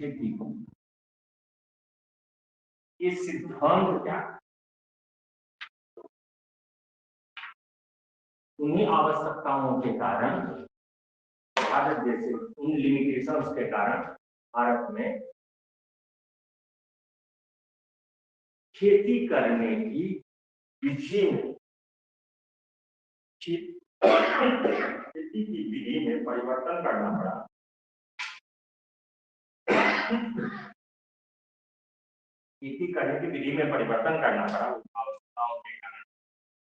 खेती को। ये सिद्धांत क्या है? उन्हीं आवश्यकताओं के कारण भारत जैसे उन लिमिटेशंस के कारण भारत में खेती करने की विधि में खेती की विधि में परिवर्तन करना पड़ा। खेती करने की विधि में परिवर्तन करना पड़ा आवश्यकताओं के कारण,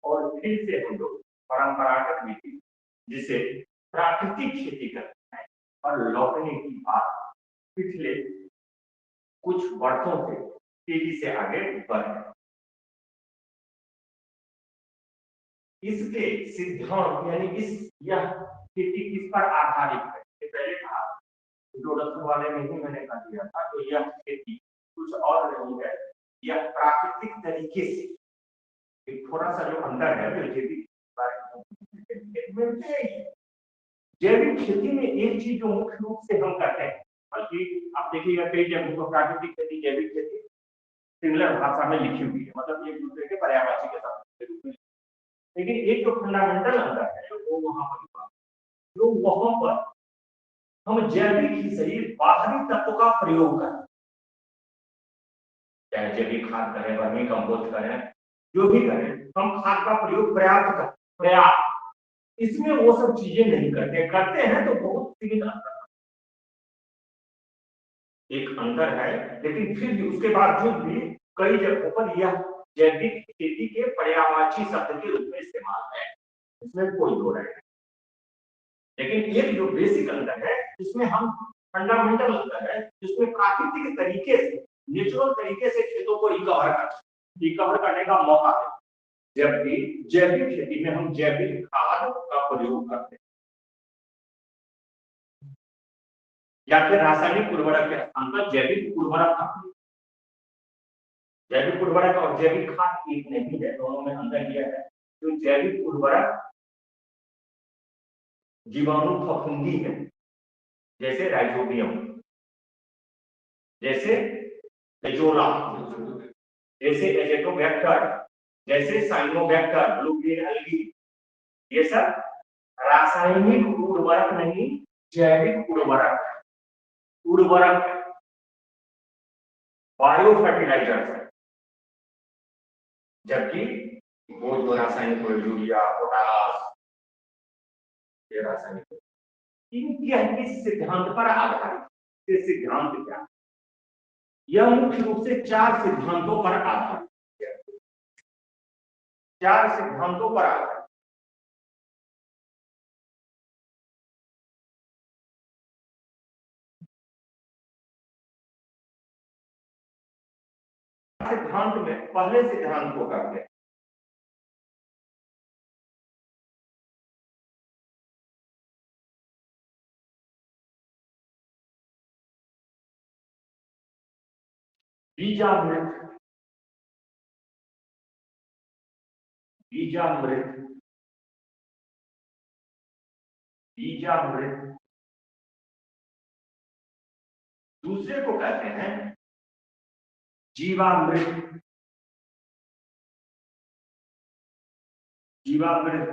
और फिर से हम लोग परंपरागत विधि जिसे प्राकृतिक खेती करते हैं और लौटने की बात पिछले कुछ वर्षों से तेजी से आगे बढ़ रहे हैं। इसके सिद्धांत यानी यह खेती किस पर आधारित है? पहले कहा इंट्रोडक्शन वाले में ही मैंने कह दिया था, तो यह खेती कुछ और नहीं है, यह प्राकृतिक तरीके से एक थोड़ा सा जो अंदर है जो जैविक जैविक खेती में एक चीज जो मुख्य रूप से हम करते हैं, बल्कि आप देखिएगा कई जगहों पर प्राकृतिक खेती जैविक खेती सिमिलर भाषा में लिखी हुई है, मतलब एक दूसरे के पर्यायवाची के साथ रूप में, लेकिन एक जो फंडामेंटल अंतर है वो वहां पर जो वहां पर हम जैविक ही सही बाहरी तत्व का प्रयोग करें, चाहे जैविक खाद करें, वर्मी कंपोस्ट करें, जो भी करें, हम खाद का प्रयोग पर्याप्त करें, पर्याप्त, इसमें वो सब चीजें नहीं करते हैं तो बहुत सीमित अंतर, एक अंतर है, लेकिन फिर भी उसके बावजूद भी कई जगहों पर यह जैविक खेती के पर्यायवाची शब्द के रूप में इस्तेमाल है, इसमें कोई दो राय नहीं। लेकिन एक जो बेसिक अंतर है इसमें हम फंडामेंटल अंतर है जिसमें प्राकृतिक तरीके से नेचुरल तरीके से खेतों को रिकवर करने का मौका है, जबकि जैविक खेती में हम जैविक खाद का प्रयोग करते हैं या फिर रासायनिक उर्वरक के स्थान पर जैविक उर्वरक का, जैविक उर्वरक और जैविक खाद एक नहीं है, दोनों में अंतर यह है जो जैविक उर्वरक जीवाणु फफूंदी है, जैसे राइजोबियम, जैसे एजोला, जैसे एजेटोबैक्टर, जैसे साइनोबैक्टर, ब्लू ग्रीन एल्गी, ये सब रासायनिक उर्वरक नहीं, जैविक उर्वरक बायो फर्टिलाइजर है, जबकि वो जो रासायनिक यूरिया, पोटास, ये रासायनिक किस सिद्धांत पर आधारित, ये सिद्धांत क्या? यह मुख्य रूप से चार सिद्धांतों पर आधारित है, चार सिद्धांतों पर आधारित। सिद्धांत में पहले सिद्धांत को करते हैं बीजामृत, बीजामृत, बीजामृत, दूसरे को कहते हैं जीवामृत, जीवामृत,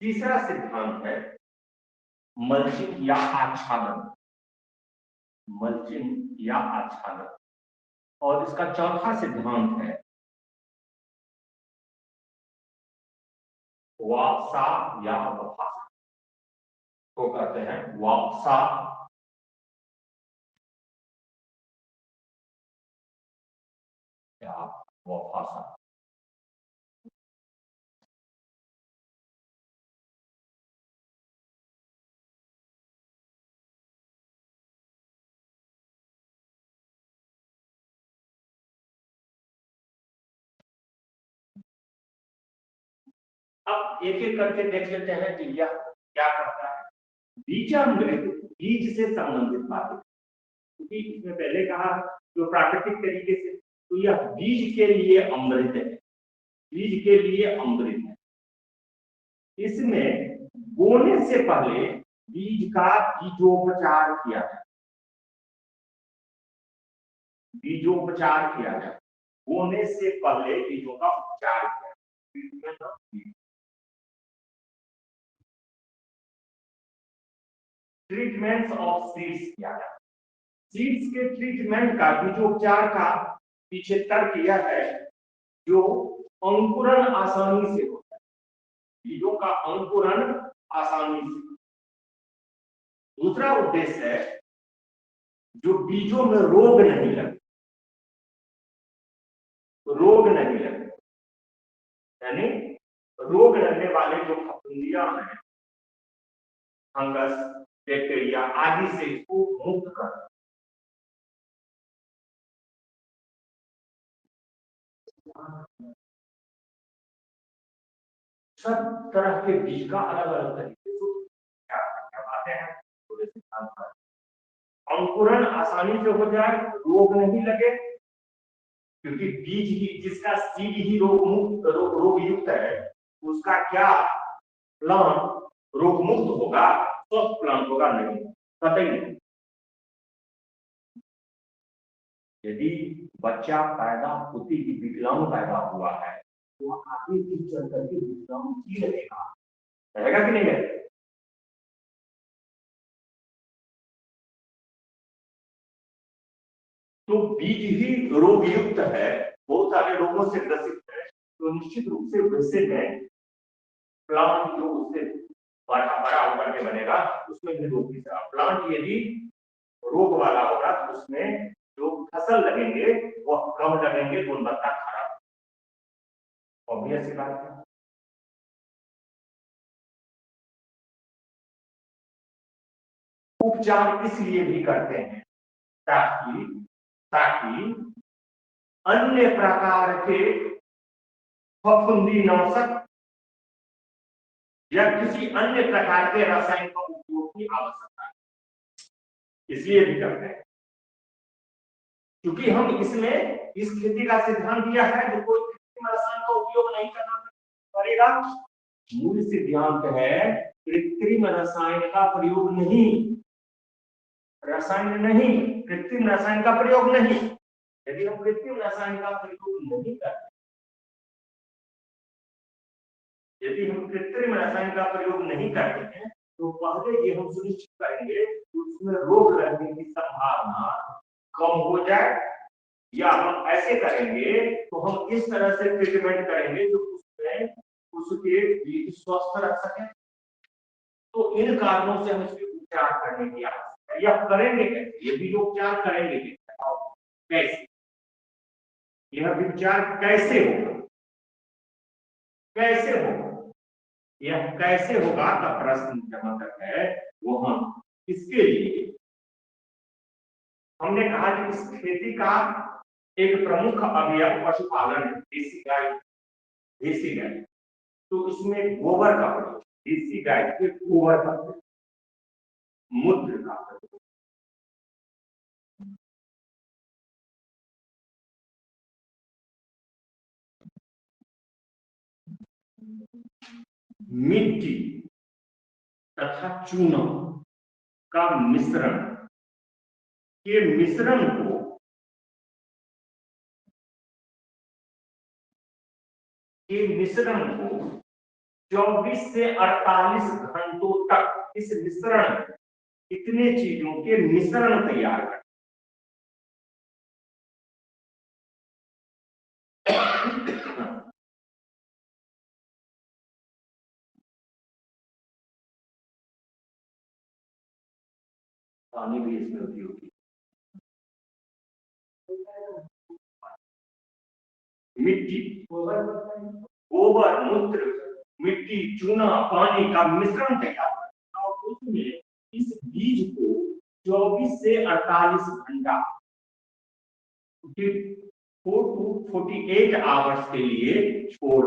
तीसरा सिद्धांत है मल्चिंग या आच्छादन, मल्चिंग या आच्छादन, और इसका चौथा सिद्धांत है वापसा या वफासा, को कहते हैं वापसा या वफासा। अब एक एक करके देख लेते हैं कि यह क्या कहता है। बीजामृत बीज से संबंधित बात है, क्योंकि इसमें पहले कहा जो प्राकृतिक तरीके से, तो यह बीज के लिए अमृत है, बीज के लिए अमृत है। इसमें बोने से पहले बीज का बीजोपचार किया है, बीजोपचार किया जाए, बोने से पहले बीजों का उपचार किया, treatment of seed. Treatment of seeds किया जाए, सीड्स के ट्रीटमेंट का, बीजोपचार का पीछे तर्क यह है जो अंकुरण आसानी से होता है, बीजों का अंकुरण आसानी से। दूसरा उद्देश्य है जो बीजों में रोग नहीं लगे, रोग नहीं लगे, यानी रोग लगने वाले जो फफूंदियां हैं, फंगस, बैक्टीरिया आदि से इसको मुक्त कर। सब तरह के बीज का अलग अलग तरीके से आते हैं, थोड़े सिद्धांत पर। अंकुरण आसानी से हो जाए, रोग नहीं लगे, क्योंकि बीज ही, जिसका सीड ही रोग मुक्त, रोग युक्त है, उसका क्या प्लांट रोग मुक्त होगा, स्वस्थ प्लांट होगा नहीं, कतई नहीं। यदि बच्चा पैदा होते ही विकलांग पैदा हुआ है तो आगे की चल करके विकलांग ही रहेगा, रहेगा कि नहीं रहेगा? तो बीज ही रोग युक्त है, बहुत सारे रोगों से ग्रसित है, तो निश्चित रूप से वैसे में प्लांट जो उससे बड़ा बड़ा होकर के बनेगा उसमें भी रोग की तरह, प्लांट यदि रोग वाला होगा तो उसमें जो फसल लगेंगे वो कम लगेंगे, गुणवत्ता खराब, ऑब्वियस सी बात है। उपचार इसलिए भी करते हैं ताकि ताकि अन्य प्रकार के फफूंदीनाशक या किसी अन्य प्रकार के रसायन का उपयोग की आवश्यकता है, इसलिए भी करते हैं। क्योंकि हम इसमें इस खेती का सिद्धांत दिया है जो कोई कृत्रिम रसायन का उपयोग नहीं करना पड़ेगा। मूल सिद्धांत है कृत्रिम रसायन का प्रयोग नहीं, रसायन नहीं, कृत्रिम रसायन का प्रयोग नहीं। यदि हम कृत्रिम रसायन का प्रयोग नहीं करते, यदि हम कृत्रिम रसायन का प्रयोग नहीं करते हैं तो पहले ये हम सुनिश्चित करेंगे कि उसमें रोग लगने की संभावना कम हो जाए, या हम ऐसे करेंगे तो हम इस तरह से ट्रीटमेंट करेंगे जो उसमें उसके बीज स्वस्थ रख सके। तो इन कारणों से हम इसके उपचार करने की आवश्यकता है, या करेंगे कैसे, ये भी उपचार करेंगे कैसे, यह विचार कैसे होगा, कैसे होगा, यह कैसे होगा का प्रश्न जहां तक है वो हम इसके लिए हमने कहा कि इस खेती का एक प्रमुख अवयव पशुपालन है, देसी गाय, देसी गाय। तो इसमें गोबर का प्रयोग, देसी गाय के गोबर का प्रयोग, मूत्र का प्रयोग, मिट्टी तथा चूना का मिश्रण, के मिश्रण को 24 से 48 घंटों तक इस मिश्रण, इतने चीजों के मिश्रण तैयार कर, पानी भी इसमें उपयोगी, मिट्टी, गोबर, मूत्र, मिट्टी, चूना, पानी का मिश्रण तैयार करना और उसमें इस बीज को 24 से 48 घंटा 4 to 48 आवर्स के लिए छोड़,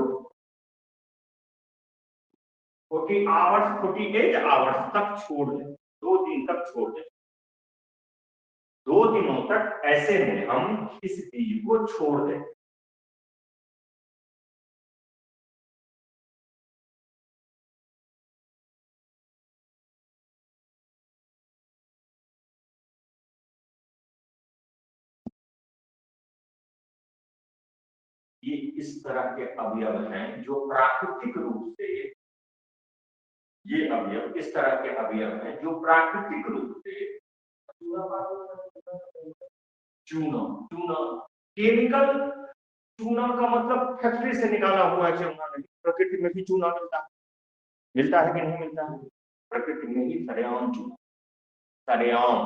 48 आवर्स तक छोड़ दें, 2 दिन तक छोड़ दें। 2 दिनों तक ऐसे में हम इस बीज को छोड़ दें। ये इस तरह के अवयव हैं जो प्राकृतिक रूप से, ये अवयव इस तरह के अवयव हैं जो प्राकृतिक रूप से चूना, चूना केमिकल, चूना का मतलब फैक्ट्री से निकाला हुआ चूना नहीं, प्रकृति में भी चूना मिलता है कि नहीं मिलता है? प्रकृति में ही सरेआम चूना, सरेआम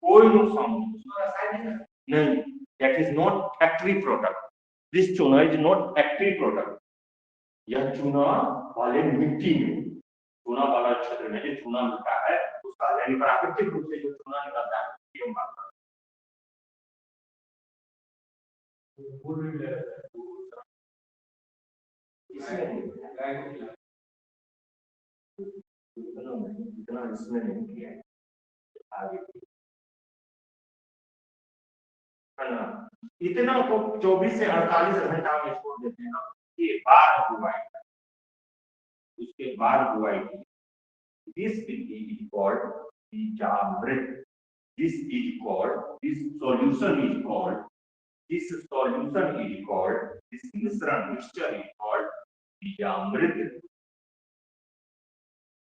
कोई नुकसान नहीं, that is not factory product, this चूना इज नॉट फैक्ट्री प्रोडक्ट। यह चूना वाले मिट्टी में, चूना वाला क्षेत्र में जो चूना मिलता है उसका यानी प्राकृतिक रूप से जो चूना निकलता है उसकी हम बात कर इतना इसमें नहीं किया है आगे इतना को 24 से 48 घंटा में छोड़ देते हैं, उसके बाद बुआई, उसके बाद बुआई की। This is called Bijamrit, this is called, this solution is called, this solution is called, this मिश्रण mixture is called Bijamrit.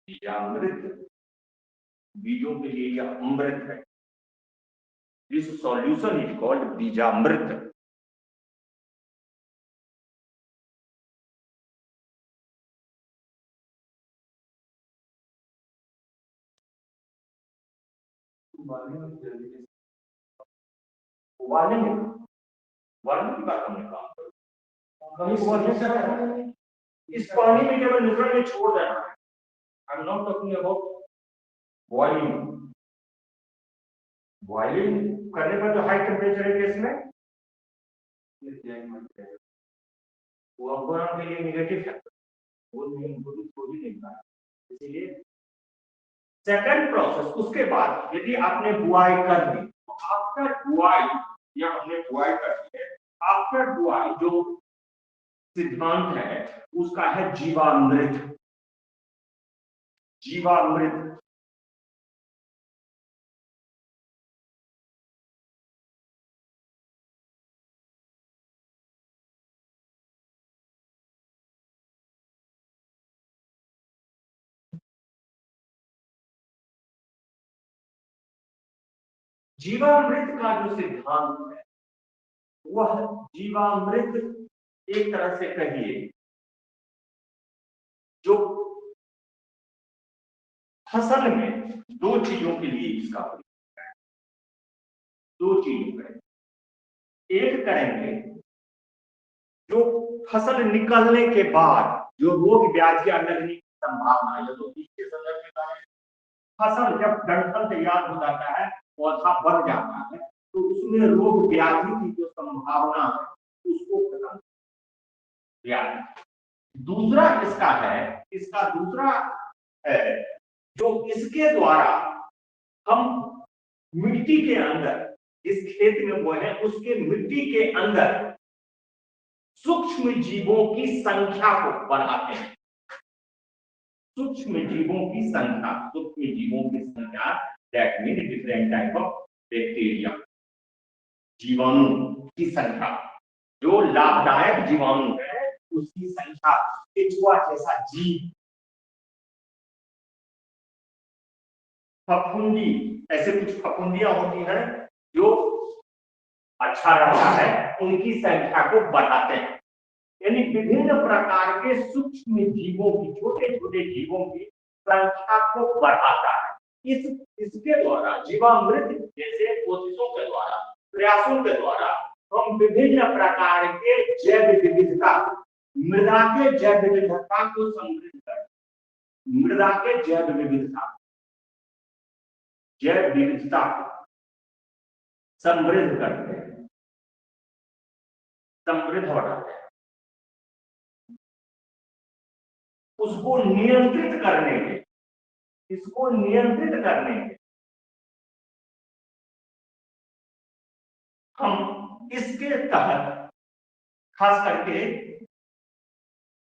Bijamrit बीजों के लिए यह अमृत है। This solution is called Bijamrit. उबालने की बात हमने काम करी, इस पानी में केवल मिश्रण में छोड़ देना है। I am not talking about boiling. Boiling करने पर जो हाई टेम्परेचर है इसमें वो अंकुरण के लिए निगेटिव है, वो नहीं है। इसीलिए सेकंड प्रोसेस, उसके बाद यदि आपने बुआई कर दी तो आफ्टर बुआई, या हमने बुआई कर दी है, आफ्टर बुआई जो सिद्धांत है उसका है जीवामृत। जीवामृत जीवामृत का जो सिद्धांत है वह जीवामृत एक तरह से कहिए जो फसल में दो चीजों के लिए इसका प्रयोग है, दो चीजों का एक करेंगे जो फसल निकलने के बाद जो रोग व्याधियां लगने की संभावना है, तो इसके संदर्भ में फसल जब डंठल तैयार हो जाता है, पौधा बढ़ जाता है, तो उसमें रोग व्याधि की जो संभावना है उसको खत्म किया। दूसरा इसका है, इसका दूसरा है जो इसके द्वारा हम मिट्टी के अंदर, इस खेत में वो है उसके मिट्टी के अंदर सूक्ष्म जीवों की संख्या को बढ़ाते हैं। सूक्ष्म जीवों की संख्या, सूक्ष्म जीवों की संख्या, that mean different type of bacteria, जीवाणु की संख्या, जो लाभदायक जीवाणु है उसकी संख्या, केचुआ जैसा जीव, फफूंदी, ऐसे कुछ फफूंदियां होती हैं जो अच्छा रहता है, उनकी संख्या को बढ़ाते हैं। यानी विभिन्न प्रकार के सूक्ष्म जीवों की, छोटे छोटे जीवों की संख्या को बढ़ाता है। इसके द्वारा जीवामृत जैसे कोशिशों के द्वारा, प्रयासों के द्वारा हम विभिन्न प्रकार के जैव विविधता, मृदा के जैव विविधता को समृद्ध करते, मृदा के जैव विविधता, जैव विविधता समृद्ध करते हैं, समृद्ध बढ़ाते हैं। उसको नियंत्रित करने के, इसको नियंत्रित करने के हम इसके तहत खास करके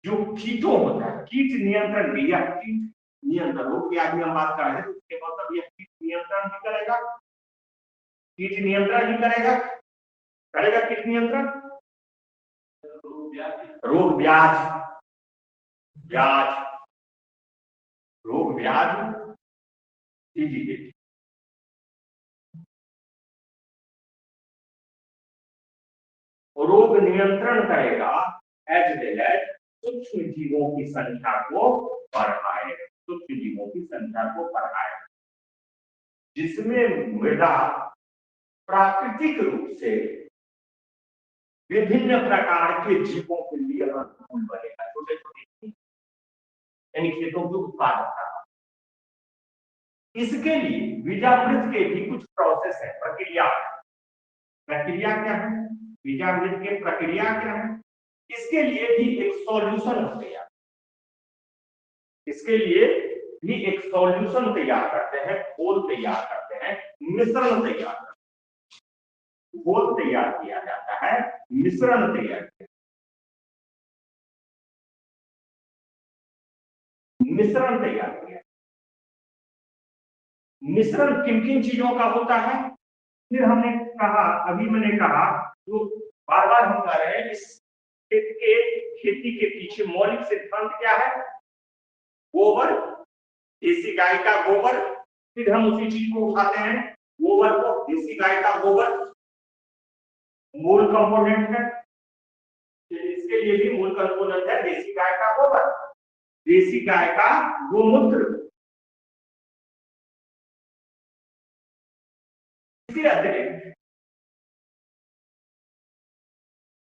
जो कीटों होता है, कीट नियंत्रण भी, या कीट नियंत्रण हो, आदमी हम बात कर रहे हैं, उसके मतलब यह कीट नियंत्रण भी करेगा कीट नियंत्रण ही करेगा, करेगा कीट नियंत्रण, रोग ब्याज, ब्याज, रोग ब्याज, रोग नियंत्रण करेगा एज वेल एज सूक्ष्म जीवों की संख्या को बढ़ाए, सूक्ष्म जीवों की संख्या को बढ़ाए, जिसमें मृदा प्राकृतिक रूप से विभिन्न प्रकार के जीवों के लिए अनुकूल बनेगा, छोटे छोटे यानी खेतों के उत्पादकता। इसके लिए बीजामृत के भी कुछ प्रोसेस है, प्रक्रिया, प्रक्रिया क्या है, बीजामृत के प्रक्रिया क्या है, इसके लिए भी एक सॉल्यूशन तैयार, इसके लिए भी एक सॉल्यूशन तैयार करते हैं, घोल तैयार करते हैं, मिश्रण तैयार करते हैं, घोल तैयार किया जाता है, मिश्रण तैयार किया, मिश्रण तैयार किया। मिश्रण किन किन चीजों का होता है, फिर हमने कहा, अभी मैंने कहा, तो बार बार हम कह रहे हैं, इस खेती के पीछे मौलिक सिद्धांत क्या है, गोबर, देसी गाय का गोबर, फिर हम उसी चीज को उठाते हैं, गोबर को, देसी गाय का गोबर मूल कंपोनेंट है, इसके लिए भी मूल कंपोनेंट है देसी गाय का गोबर, देसी गाय का गोमूत्र, इसके अतिरिक्त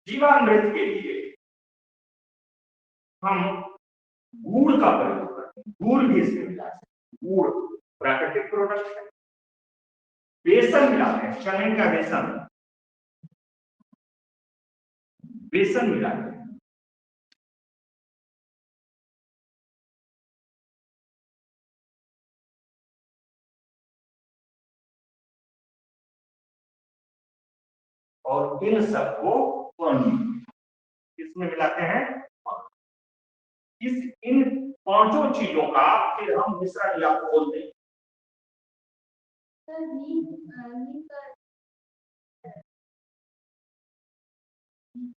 जीवामृत के लिए हम गुड़ का प्रयोग करते हैं, गुड़ भी इसमें मिलाते हैं, गुड़ प्राकृतिक प्रोडक्ट है, बेसन मिलाते हैं, चने का बेसन, बेसन मिलाते हैं, और इन सबको इसमें मिलाते हैं, इन पांचों चीजों का फिर हम मिश्रण या बोलते हैं।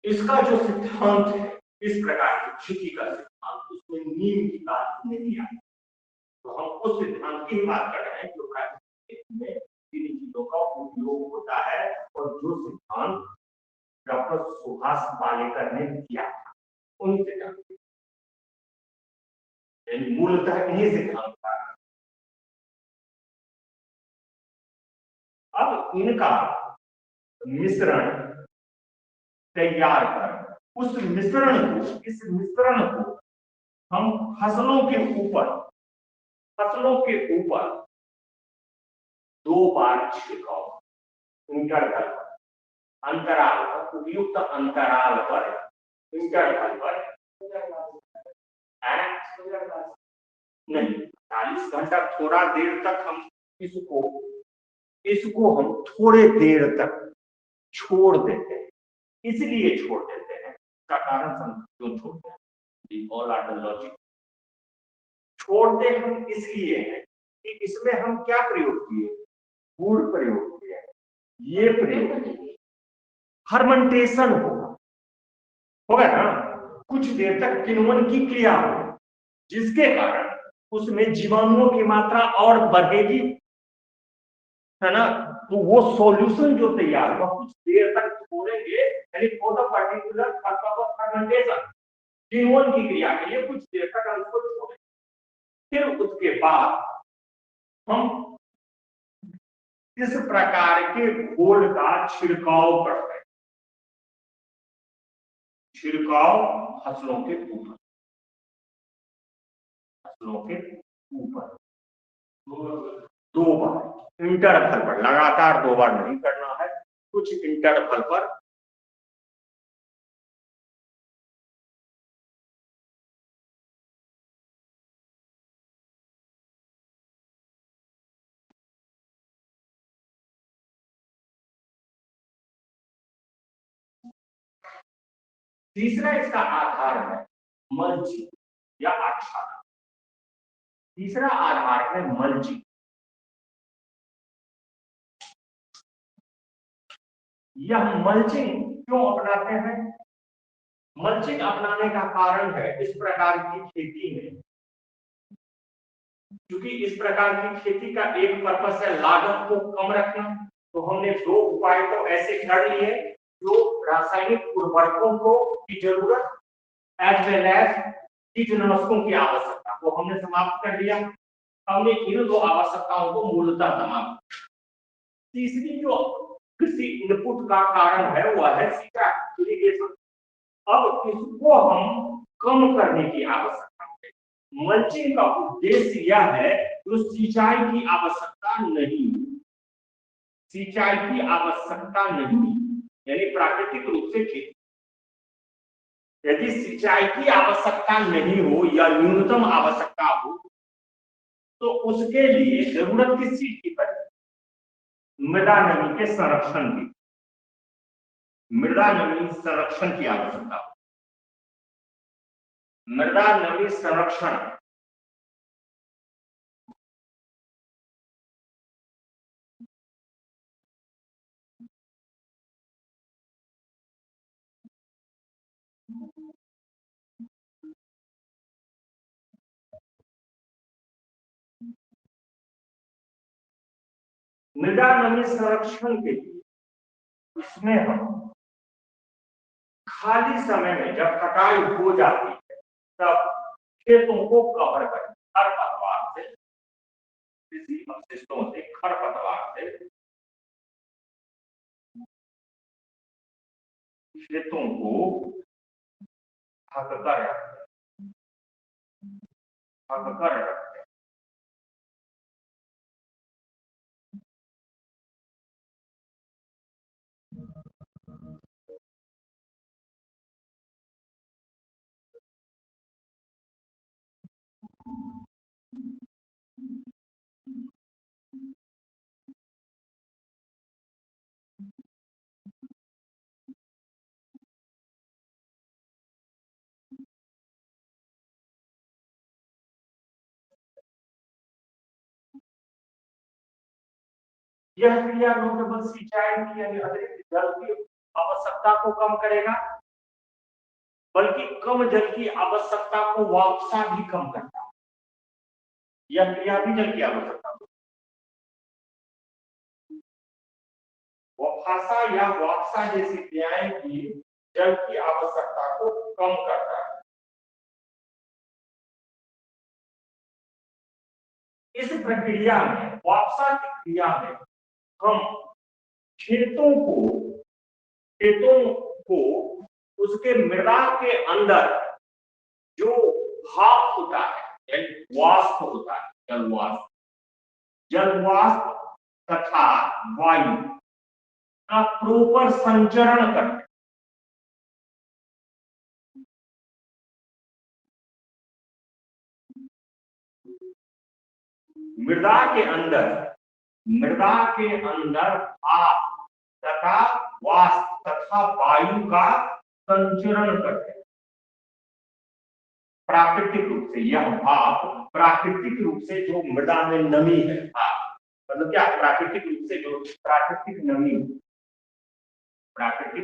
इसका जो सिद्धांत है, इस प्रकार की खेती का सिद्धांत, उसमें नीम की बात नहीं आई, तो हम उस सिद्धांत की बात कर रहे हैं जो में इन चीजों का उपयोग होता है, और जो सिद्धांत डॉक्टर सुभाष पालेकर ने दिया था, उनसे मूलतः यही सिद्धांत था। अब इनका मिश्रण तैयार कर, उस मिश्रण को, इस मिश्रण को हम फसलों के ऊपर, फसलों के ऊपर 2 बार छिड़काव, इंटरवल पर, अंतराल पर, उपयुक्त अंतराल पर, इंटरवल पर, नहीं 40 घंटा, थोड़ा देर तक हम इसको हम थोड़े देर तक छोड़ देते हैं, इसलिए छोड़ देते हैं, इसका कारण क्यों छोड़ते हैं, ऑल आर द लॉजिक, छोड़ते हम इसलिए हैं कि इसमें हम क्या प्रयोग किए, गुड़ प्रयोग किया, ये प्रयोग फर्मेंटेशन होगा ना, कुछ देर तक किण्वन की क्रिया हो, जिसके कारण उसमें जीवाणुओं की मात्रा और बढ़ेगी, है ना, तो वो सॉल्यूशन जो तैयार हुआ कुछ देर तक छोड़ेंगे, यानी for the particular purpose of fermentation, किण्वन की क्रिया के लिए कुछ देर तक हम उसको छोड़ेंगे, फिर उसके बाद हम इस प्रकार के घोल का छिड़काव करते हैं, छिड़काव फसलों के ऊपर, फसलों के ऊपर 2 बार इंटरवल पर, लगातार 2 बार नहीं करना है, कुछ इंटरवल पर, तीसरा इसका आधार है मल्चिंग या आच्छादन, तीसरा आधार है मल्चिंग, यह मल्चिंग क्यों अपनाते हैं? मल्चिंग अपनाने का कारण है इस प्रकार की खेती में, क्योंकि इस प्रकार की खेती का एक पर्पस है लागत को कम रखना, तो हमने दो उपाय तो ऐसे कर लिए जो रासायनिक उर्वरकों को की जरूरत एज वेल एज कीटनाशकों की आवश्यकता को हमने समाप्त कर दिया। हमने इन दो आवश्यकताओं को मूलतः समाप्त। तीसरी जो कृषि इनपुट का कारण है वह है सिंचाई, इरिगेशन। अब इसको हम कम करने की आवश्यकता है। मल्चिंग का उद्देश्य यह है जो सिंचाई की आवश्यकता नहीं, सिंचाई की आवश्यकता नहीं यानी प्राकृतिक रूप से खेती, यदि सिंचाई की आवश्यकता नहीं हो या न्यूनतम आवश्यकता हो तो उसके लिए जरूरत किस चीज की पड़े? मृदा नमी के संरक्षण की, मृदा नमी संरक्षण की आवश्यकता, मृदा नमी संरक्षण। मृदा नमी संरक्षण के लिए इसमें हम खाली समय में जब कटाई हो जाती है तब खेतों को कवर करें खरपतवार से, कृषि अपशिष्टों से, खरपतवार से खेतों को ढककर रखें, ढककर रखें। यह क्रिया न केवल सिंचाई की यानी अतिरिक्त जल की आवश्यकता को कम करेगा बल्कि कम जल की आवश्यकता को वापसा भी कम करता है। यह क्रिया भी जल की आवश्यकता को वापसा या वापसा जैसी क्रियाएं भी जल की आवश्यकता को कम करता है। इस प्रक्रिया में वापसा की क्रिया में हम खेतों को उसके मृदा के अंदर जो भाप होता है, वाष्प होता है, जलवाष्प तथा वायु का प्रॉपर संचरण करते, मृदा के अंदर भाप तथा वाष्प तथा वायु का संचरण करते हैं। प्राकृतिक रूप से यह भाप प्राकृतिक रूप से जो मृदा में नमी है, मतलब क्या प्राकृतिक रूप से जो प्राकृतिक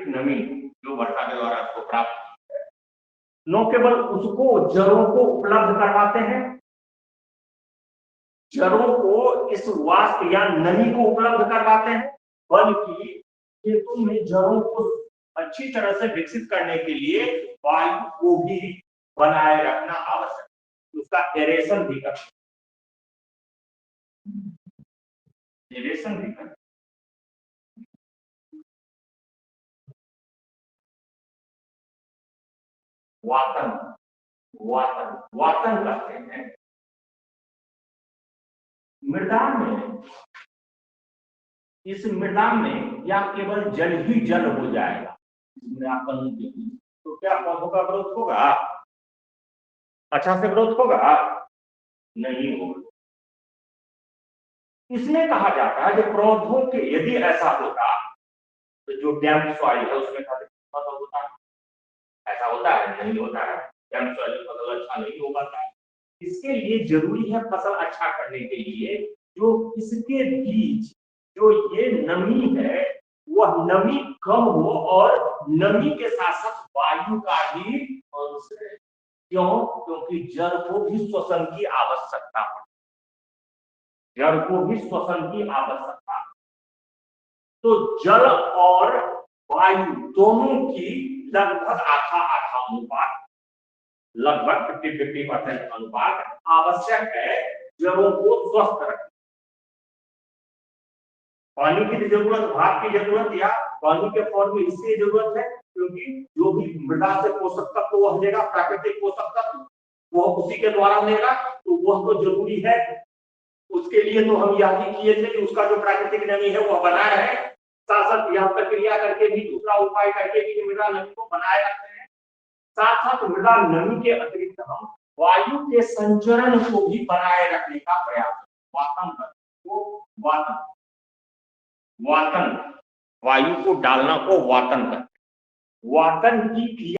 नमी जो वर्षा के द्वारा उसको प्राप्त है, न केवल उसको जड़ों को उपलब्ध करवाते हैं, जड़ों को इस वाष्प या नमी को उपलब्ध करवाते हैं, बल्कि खेतों में जड़ों को अच्छी तरह से विकसित करने के लिए वायु को भी बनाए रखना आवश्यक है, उसका एरेशन भी करना, एरेशन भी करना। वातन करते हैं। मृदा में, इस मृदा में या केवल जल ही जल हो जाएगा तो क्या पौधों का ग्रोथ होगा? अच्छा से ग्रोथ होगा? नहीं होगा। इसमें कहा जाता है कि पौधों के यदि ऐसा होता तो जो डैम्प सॉइल है उसमें फसल होता है, ऐसा होता है? नहीं होता है। डैम्प सॉइल में फसल अच्छा नहीं हो पाता है। इसके लिए जरूरी है फसल अच्छा करने के लिए जो इसके बीज जो ये नमी है वह नमी कम हो और नमी के साथ साथ वायु का भी अंश है। क्यों? क्योंकि जल को भी श्वसन की आवश्यकता है, जल को भी श्वसन की आवश्यकता है। तो जल और वायु दोनों की लगभग आधा आधा अनुपात, लगभग 50-50% अनुपात आवश्यक है जड़ों को स्वस्थ रखने। पानी की जरूरत, भाप की जरूरत या पानी के फॉर्म में इसलिए जरूरत है क्योंकि जो भी मृदा से पोषक तत्व वह लेगा, प्राकृतिक पोषक तत्व वह उसी के द्वारा लेगा, तो वह तो जरूरी है। उसके लिए तो हम यह भी किए थे कि उसका जो प्राकृतिक नमी है वह बनाए रहे, साथ साथ यह प्रक्रिया करके भी, दूसरा उपाय करके भी मृदा नमी को बनाए रखते हैं। साथ साथ मृदा नमी के अतिरिक्त हम वायु के संचरण को भी बनाए रखने का प्रयास, वातन, वायु को डालना को वातन करते, वातन की क्रिया